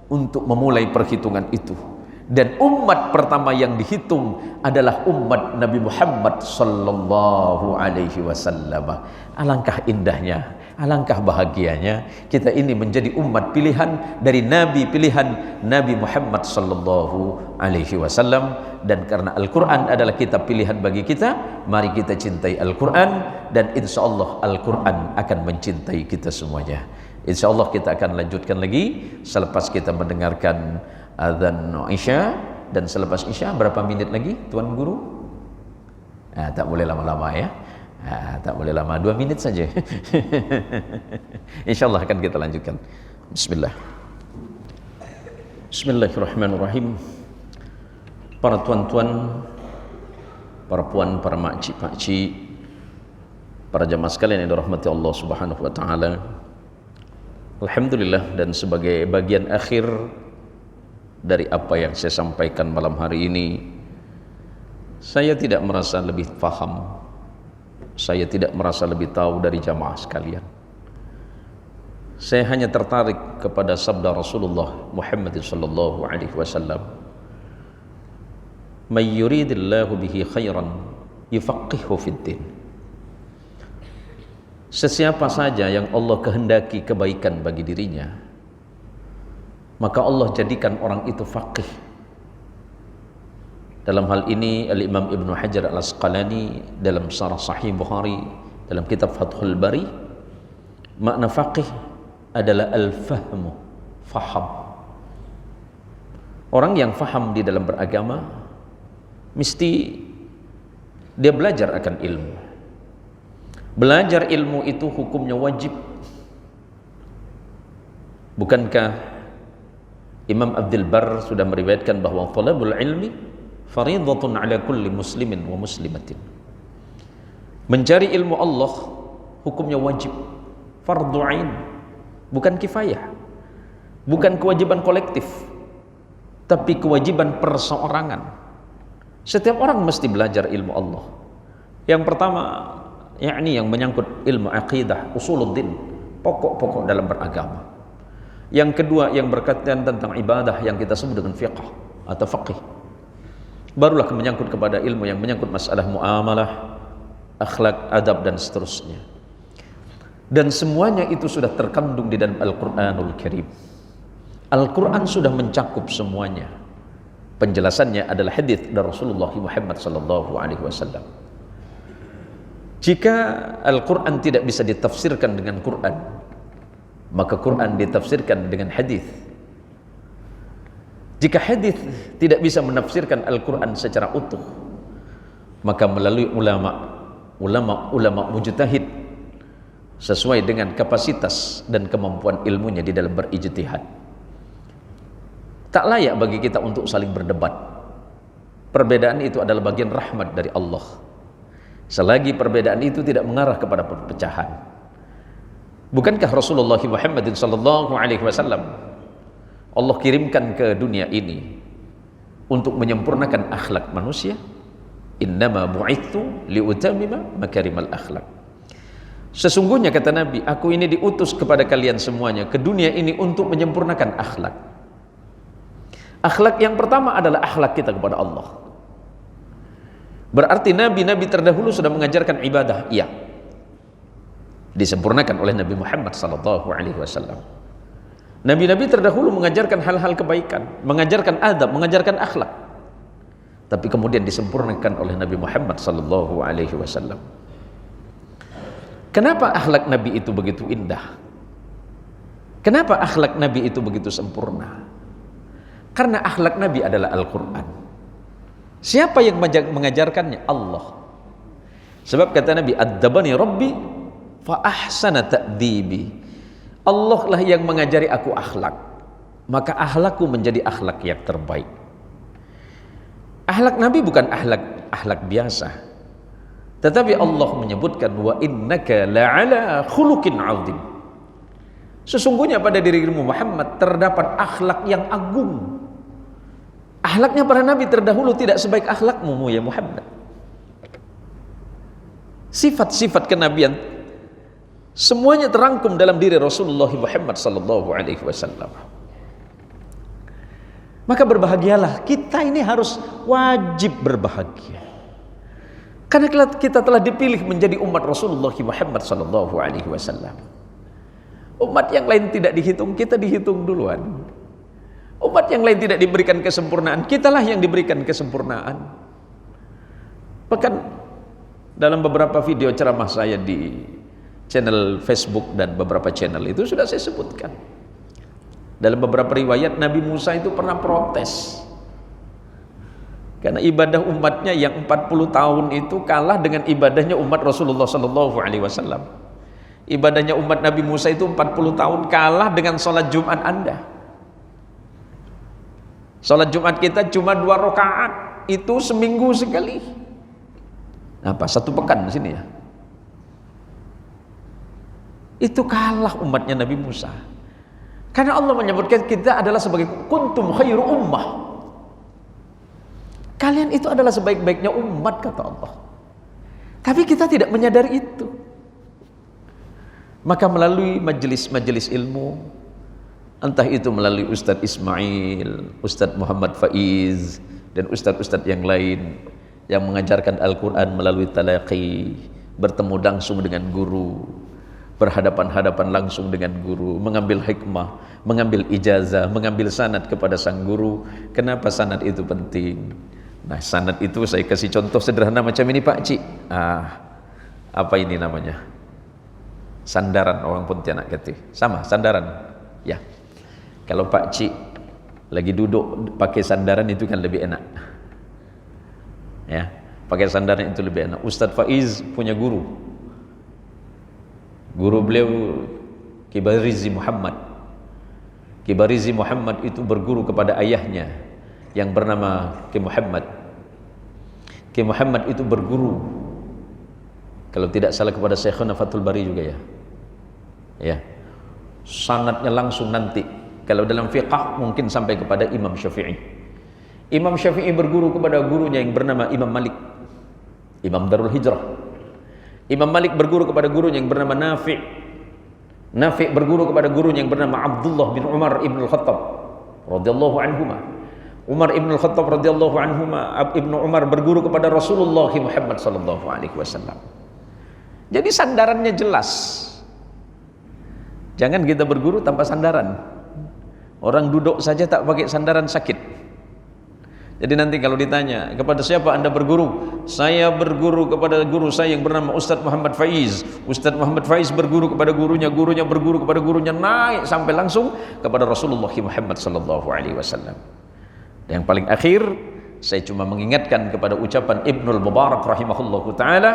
untuk memulai perhitungan itu, dan umat pertama yang dihitung adalah umat Nabi Muhammad sallallahu alaihi wasallam. Alangkah indahnya, alangkah bahagianya kita ini menjadi umat pilihan dari Nabi pilihan Nabi Muhammad sallallahu alaihi wasallam. Dan karena Al-Quran adalah kitab pilihan bagi kita, mari kita cintai Al-Quran, dan insya Allah Al-Quran akan mencintai kita semuanya. Insya Allah kita akan lanjutkan lagi selepas kita mendengarkan azan Isya. Dan selepas Isya berapa menit lagi Tuan Guru? Tak boleh lama-lama ya. Tak boleh lama, 2 menit saja. Insyaallah akan kita lanjutkan. Bismillah. Bismillahirrahmanirrahim. Para tuan-tuan, para puan, para makcik-makcik, para jamaah sekalian yang dirahmati Allah Subhanahu wa taala. Alhamdulillah, dan sebagai bagian akhir dari apa yang saya sampaikan malam hari ini, saya tidak merasa lebih paham, saya tidak merasa lebih tahu dari jamaah sekalian. Saya hanya tertarik kepada sabda Rasulullah Muhammad sallallahu alaihi wasallam may yuridillahu bihi khairan yufaqihu fiddin. Sesiapa saja yang Allah kehendaki kebaikan bagi dirinya, maka Allah jadikan orang itu faqih. Dalam hal ini Al-Imam Ibnu Hajar Al-Asqalani dalam Syarah Sahih Bukhari dalam kitab Fathul Bari, makna faqih adalah al-fahmu, faham. Orang yang faham di dalam beragama mesti dia belajar akan ilmu. Belajar ilmu itu hukumnya wajib. Bukankah Imam Abdul Barr sudah meriwayatkan bahwa thalabul ilmi fariidatun ala kulli muslimin wa muslimatin. Mencari ilmu Allah hukumnya wajib, fardhu ain, bukan kifayah, bukan kewajiban kolektif, tapi kewajiban perseorangan. Setiap orang mesti belajar ilmu Allah. Yang pertama, yakni yang menyangkut ilmu aqidah, usuluddin, pokok-pokok dalam beragama. Yang kedua, yang berkaitan tentang ibadah yang kita sebut dengan fiqh atau faqih. Barulah menyangkut kepada ilmu yang menyangkut masalah muamalah, akhlak, adab, dan seterusnya. Dan semuanya itu sudah terkandung di dalam Al-Quranul Karim. Al-Quran sudah mencakup semuanya. Penjelasannya adalah hadis dari Rasulullah Muhammad SAW. Jika Al-Quran tidak bisa ditafsirkan dengan Quran, maka Quran ditafsirkan dengan hadis. Jika hadis tidak bisa menafsirkan Al-Quran secara utuh, maka melalui ulama mujtahid sesuai dengan kapasitas dan kemampuan ilmunya di dalam berijtihad. Tak layak bagi kita untuk saling berdebat. Perbedaan itu adalah bagian rahmat dari Allah. Selagi perbedaan itu tidak mengarah kepada perpecahan. Bukankah Rasulullah Muhammad SAW Allah kirimkan ke dunia ini untuk menyempurnakan akhlak manusia? Innama bu'ithu liutamima makarimal akhlak. Sesungguhnya kata Nabi, aku ini diutus kepada kalian semuanya ke dunia ini untuk menyempurnakan akhlak. Akhlak yang pertama adalah akhlak kita kepada Allah. Berarti nabi-nabi terdahulu sudah mengajarkan ibadah, iya, disempurnakan oleh Nabi Muhammad SAW. Nabi-nabi terdahulu mengajarkan hal-hal kebaikan, mengajarkan adab, mengajarkan akhlak, tapi kemudian disempurnakan oleh Nabi Muhammad SAW. Kenapa akhlak Nabi itu begitu indah? Kenapa akhlak Nabi itu begitu sempurna? Karena akhlak Nabi adalah Al-Quran. Siapa yang mengajarkannya? Allah. Sebab kata Nabi, "Addabani Rabbi fa ahsana ta'dibi." Allah lah yang mengajari aku akhlak, maka akhlakku menjadi akhlak yang terbaik. Akhlak Nabi bukan akhlak biasa, tetapi Allah menyebutkan, "Wa innaka la'ala khuluqin 'azim." Sesungguhnya pada dirimu Muhammad terdapat akhlak yang agung. Akhlaknya para nabi terdahulu tidak sebaik akhlakmu ya Muhammad. Sifat-sifat kenabian semuanya terangkum dalam diri Rasulullah Muhammad SAW. Maka berbahagialah, kita ini harus wajib berbahagia. Karena kita telah dipilih menjadi umat Rasulullah Muhammad SAW. Umat yang lain tidak dihitung, kita dihitung duluan. Umat yang lain tidak diberikan kesempurnaan, kitalah yang diberikan kesempurnaan. Bahkan dalam beberapa video ceramah saya di channel Facebook dan beberapa channel itu sudah saya sebutkan. Dalam beberapa riwayat Nabi Musa itu pernah protes karena ibadah umatnya yang 40 tahun itu kalah dengan ibadahnya umat Rasulullah SAW. Ibadahnya umat Nabi Musa itu 40 tahun kalah dengan sholat Jumat Anda. Sholat Jumat kita cuma 2 rakaat, itu seminggu sekali. Apa? 1 pekan di sini ya. Itu kalah umatnya Nabi Musa. Karena Allah menyebutkan kita adalah sebagai kuntum khairu ummah. Kalian itu adalah sebaik-baiknya umat kata Allah. Tapi kita tidak menyadari itu. Maka melalui majelis-majelis ilmu, entah itu melalui Ustadz Ismail, Ustadz Muhammad Faiz, dan ustadz-ustadz yang lain yang mengajarkan Al-Quran melalui talaqi, bertemu langsung dengan guru, berhadapan-hadapan langsung dengan guru, mengambil hikmah, mengambil ijazah, mengambil sanad kepada sang guru. Kenapa sanad itu penting? Nah, sanad itu saya kasih contoh sederhana macam ini Pak Cik. Apa ini namanya? Sandaran, orang Pontianak kata. Sama, sandaran. Ya. Kalau Pak Cik lagi duduk pakai sandaran itu kan lebih enak. Ya, pakai sandaran itu lebih enak. Ustadz Faiz punya guru. Guru beliau Kibarizi Muhammad. Kibarizi Muhammad itu berguru kepada ayahnya yang bernama Ki Muhammad. Ki Muhammad itu berguru, kalau tidak salah, kepada Syekhuna Fathul Bari juga ya. Ya. Sanadnya langsung nanti. Kalau dalam fiqh mungkin sampai kepada Imam Syafi'i. Imam Syafi'i berguru kepada gurunya yang bernama Imam Malik, Imam Darul Hijrah. Imam Malik berguru kepada gurunya yang bernama Nafi'. Nafi' berguru kepada gurunya yang bernama Abdullah bin Umar ibn al-Khattab radhiyallahu anhuma. Umar ibn al-Khattab radhiyallahu anhuma, Ibnu Umar berguru kepada Rasulullah Muhammad sallallahu alaihi wasallam. Jadi sandarannya jelas. Jangan kita berguru tanpa sandaran. Orang duduk saja tak pakai sandaran sakit. Jadi nanti kalau ditanya, kepada siapa Anda berguru? Saya berguru kepada guru saya yang bernama Ustadz Muhammad Faiz. Ustadz Muhammad Faiz berguru kepada gurunya, gurunya berguru kepada gurunya, naik sampai langsung kepada Rasulullah Muhammad sallallahu alaihi wasallam. Yang paling akhir, saya cuma mengingatkan kepada ucapan Ibnul Mubarak rahimahullahu taala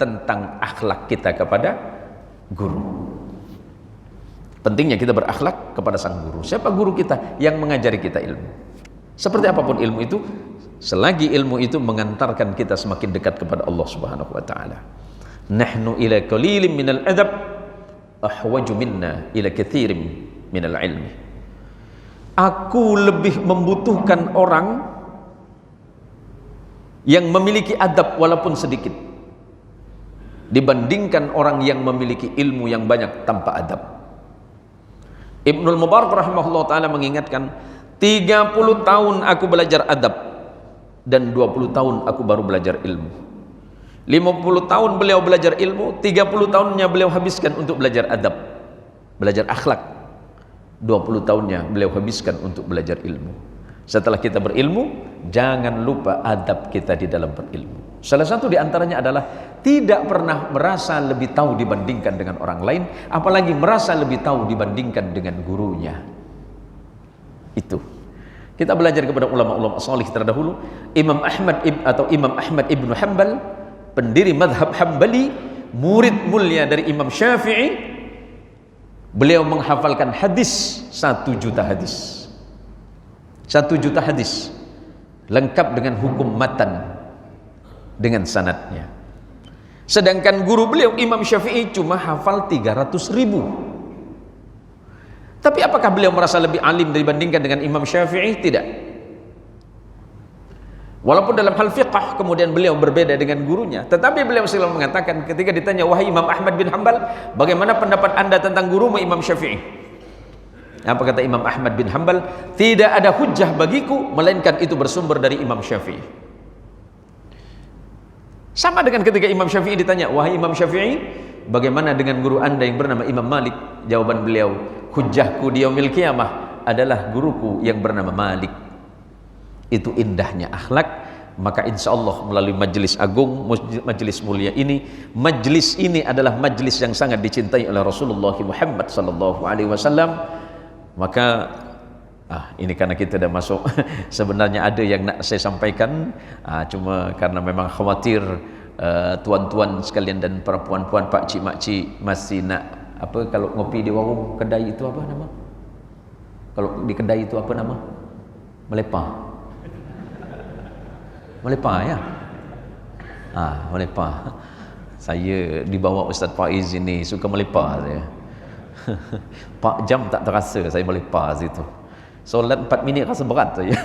tentang akhlak kita kepada guru. Pentingnya kita berakhlak kepada sang guru. Siapa guru kita? Yang mengajari kita ilmu. Seperti apapun ilmu itu, selagi ilmu itu mengantarkan kita semakin dekat kepada Allah Subhanahu wa taala. Nahnu ila qalilin minal adab ahwaju minna ila katsirin minal ilmi. Aku lebih membutuhkan orang yang memiliki adab walaupun sedikit dibandingkan orang yang memiliki ilmu yang banyak tanpa adab. Ibnul Mubarak rahimahullah ta'ala mengingatkan, 30 tahun aku belajar adab dan 20 tahun aku baru belajar ilmu. 50 tahun beliau belajar ilmu, 30 tahunnya beliau habiskan untuk belajar adab, belajar akhlak. 20 tahunnya beliau habiskan untuk belajar ilmu. Setelah kita berilmu, jangan lupa adab kita di dalam berilmu. Salah satu di antaranya adalah tidak pernah merasa lebih tahu dibandingkan dengan orang lain, apalagi merasa lebih tahu dibandingkan dengan gurunya. Itu kita belajar kepada ulama-ulama salih terdahulu. Imam Ahmad ibnu Hanbal, pendiri madhab Hambali, murid mulia dari Imam Syafi'i, beliau menghafalkan hadis 1 juta hadis. 1 juta hadis lengkap dengan hukum matan dengan sanadnya. Sedangkan guru beliau Imam Syafi'i cuma hafal 300.000. Tapi apakah beliau merasa lebih alim dibandingkan dengan Imam Syafi'i? Tidak. Walaupun dalam hal fiqh kemudian beliau berbeda dengan gurunya, tetapi beliau selalu mengatakan ketika ditanya, wahai Imam Ahmad bin Hanbal, bagaimana pendapat anda tentang gurumu Imam Syafi'i? Apa kata Imam Ahmad bin Hanbal? Tidak ada hujjah bagiku melainkan itu bersumber dari Imam Syafi'i. Sama dengan ketika Imam Syafi'i ditanya, wahai Imam Syafi'i, bagaimana dengan guru anda yang bernama Imam Malik? Jawaban beliau, hujjahku di yaumil qiyamah adalah guruku yang bernama Malik. Itu indahnya akhlak. Maka insya Allah melalui majelis agung, majelis mulia ini, majelis ini adalah majelis yang sangat dicintai oleh Rasulullah Muhammad sallallahu alaihi wasallam. Maka ini karena kita dah masuk sebenarnya ada yang nak saya sampaikan, cuma karena memang khawatir tuan-tuan sekalian dan para puan-puan, pak cik mak cik masih nak apa, kalau ngopi di warung kedai itu apa nama? Kalau di kedai itu apa nama? Melepah. Melepah ya? Melepah. Saya dibawa Ustaz Faiz ini suka melepah saya. 4 jam tak terasa saya melepah situ. Solat 4 minit rasa berat saya.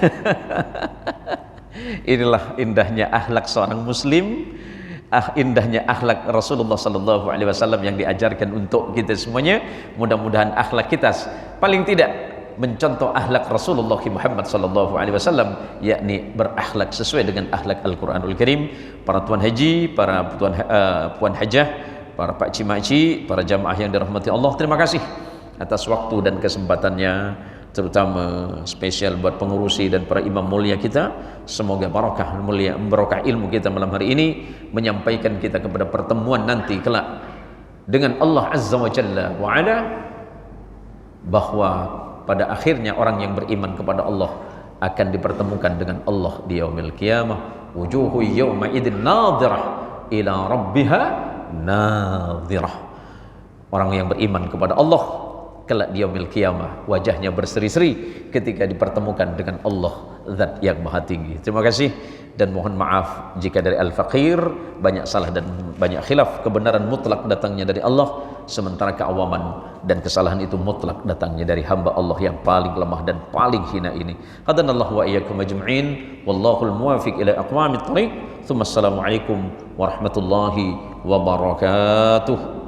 Inilah indahnya akhlak seorang muslim, indahnya akhlak Rasulullah sallallahu alaihi wasallam yang diajarkan untuk kita semuanya. Mudah-mudahan akhlak kita paling tidak mencontoh akhlak Rasulullah Muhammad sallallahu alaihi wasallam, yakni berakhlak sesuai dengan akhlak Al-Qur'anul Karim. Para tuan haji, para puan hajah, para pak cik mak cik, para jamaah yang dirahmati Allah, terima kasih atas waktu dan kesempatannya, terutama spesial buat pengurusi dan para imam mulia kita. Semoga barokah ilmu kita malam hari ini menyampaikan kita kepada pertemuan nanti kelak dengan Allah Azza wa Jalla wa Ala, bahwa pada akhirnya orang yang beriman kepada Allah akan dipertemukan dengan Allah di yaumil qiyamah. Wujuhu yawma idzin nadhirah ila rabbiha nadhirah. Orang yang beriman kepada Allah kelak di yaumil qiyamah wajahnya berseri-seri ketika dipertemukan dengan Allah Zat yang Maha Tinggi. Terima kasih dan mohon maaf jika dari Al-Faqir banyak salah dan banyak khilaf. Kebenaran mutlak datangnya dari Allah, sementara keawaman dan kesalahan itu mutlak datangnya dari hamba Allah yang paling lemah dan paling hina ini. Hadanallahu wa iyyakum ajma'in, wallahul muwafiq ila aqwamit thariq. Assalamualaikum warahmatullahi wabarakatuh.